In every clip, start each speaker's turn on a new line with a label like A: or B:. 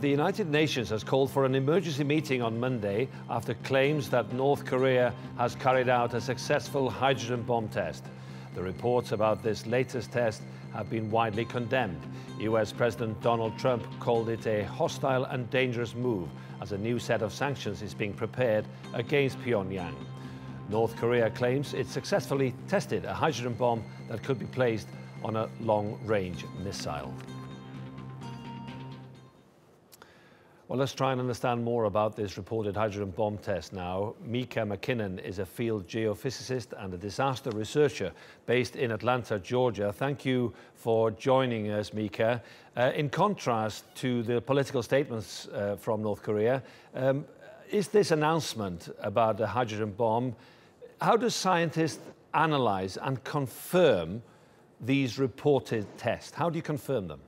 A: The United Nations has called for an emergency meeting on Monday after claims that North Korea has carried out a successful hydrogen bomb test. The reports about this latest test have been widely condemned. US President Donald Trump called it a hostile and dangerous move as a new set of sanctions is being prepared against Pyongyang. North Korea claims it successfully tested a hydrogen bomb that could be placed on a long-range missile. Well, let's try and understand more about this reported hydrogen bomb test now. Mika McKinnon is a field geophysicist and a disaster researcher based in Atlanta, Georgia. Thank you for joining us, Mika. In contrast to the political statements from North Korea, is this announcement about the hydrogen bomb, how do scientists analyze and confirm these reported tests? How do you confirm them?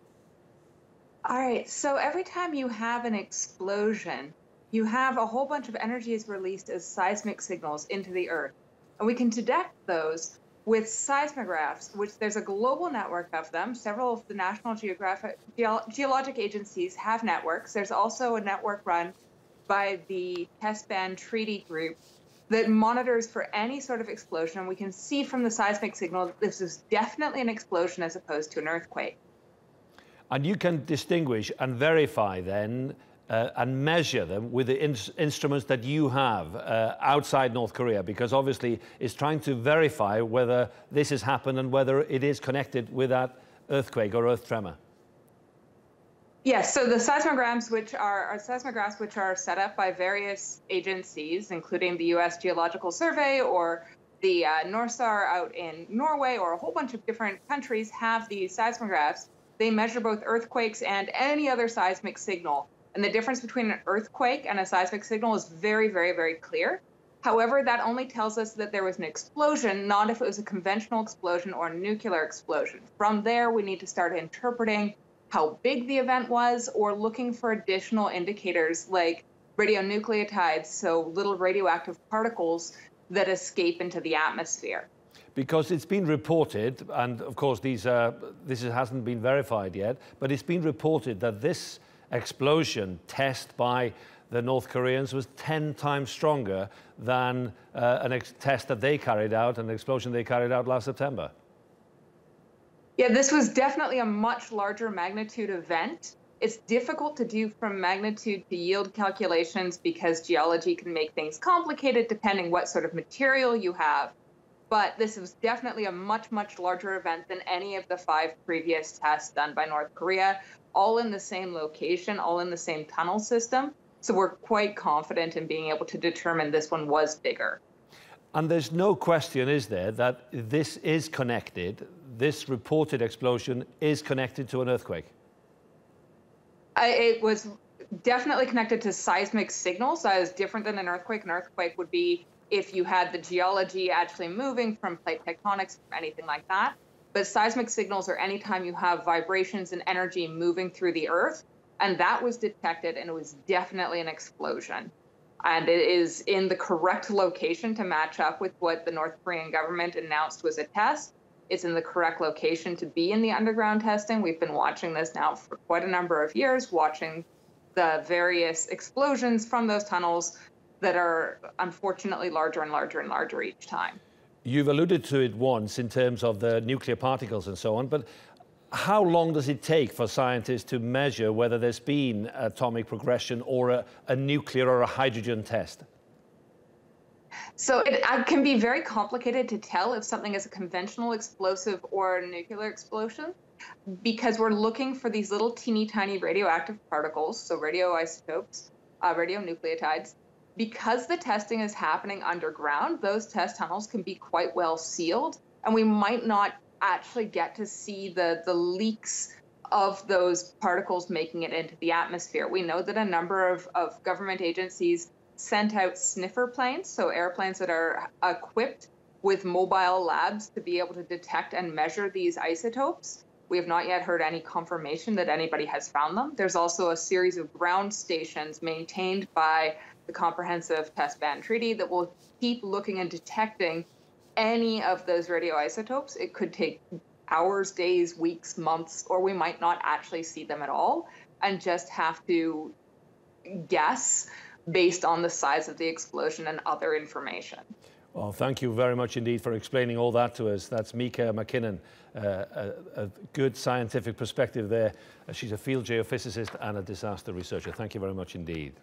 B: All right, so every time you have an explosion, you have a whole bunch of energy is released as seismic signals into the Earth. And we can detect those with seismographs, which there's a global network of them. Several of the National Geologic agencies have networks. There's also a network run by the Test Ban Treaty Group that monitors for any sort of explosion. And we can see from the seismic signal that this is definitely an explosion as opposed to an earthquake.
A: And you can distinguish and verify then and measure them with the instruments that you have outside North Korea, because obviously it's trying to verify whether this has happened and whether it is connected with that earthquake or earth tremor.
B: Yes, so the seismographs which are set up by various agencies, including the U.S. Geological Survey or the NORSAR out in Norway, or a whole bunch of different countries have these seismographs. They measure both earthquakes and any other seismic signal. And the difference between an earthquake and a seismic signal is very, very, very clear. However, that only tells us that there was an explosion, not if it was a conventional explosion or a nuclear explosion. From there, we need to start interpreting how big the event was or looking for additional indicators like radionucleotides, so little radioactive particles that escape into the atmosphere.
A: Because it's been reported, and of course this hasn't been verified yet, but it's been reported that this explosion test by the North Koreans was 10 times stronger than an test that they carried out, an explosion they carried out last September.
B: Yeah, this was definitely a much larger magnitude event. It's difficult to do from magnitude to yield calculations because geology can make things complicated depending what sort of material you have. But this was definitely a much, much larger event than any of the 5 previous tests done by North Korea, all in the same location, all in the same tunnel system. So we're quite confident in being able to determine this one was bigger.
A: And there's no question, is there, that this is connected, this reported explosion is connected to an earthquake?
B: It was definitely connected to seismic signals. That is different than an earthquake. An earthquake would be if you had the geology actually moving from plate tectonics or anything like that. But seismic signals are anytime you have vibrations and energy moving through the Earth, and that was detected, and it was definitely an explosion. And it is in the correct location to match up with what the North Korean government announced was a test. It's in the correct location to be in the underground testing. We've been watching this now for quite a number of years, watching the various explosions from those tunnels that are unfortunately larger and larger and larger each time.
A: You've alluded to it once in terms of the nuclear particles and so on, but how long does it take for scientists to measure whether there's been atomic progression or a nuclear or a hydrogen test?
B: So it can be very complicated to tell if something is a conventional explosive or a nuclear explosion, because we're looking for these little teeny tiny radioactive particles, so radioisotopes, radionucleotides. Because the testing is happening underground, those test tunnels can be quite well sealed, and we might not actually get to see the leaks of those particles making it into the atmosphere. We know that a number of government agencies sent out sniffer planes, so airplanes that are equipped with mobile labs to be able to detect and measure these isotopes. We have not yet heard any confirmation that anybody has found them. There's also a series of ground stations maintained by the Comprehensive Test Ban Treaty that will keep looking and detecting any of those radioisotopes. It could take hours, days, weeks, months, or we might not actually see them at all and just have to guess based on the size of the explosion and other information.
A: Well, thank you very much indeed for explaining all that to us. That's Mika McKinnon, a good scientific perspective there. She's a field geophysicist and a disaster researcher. Thank you very much indeed.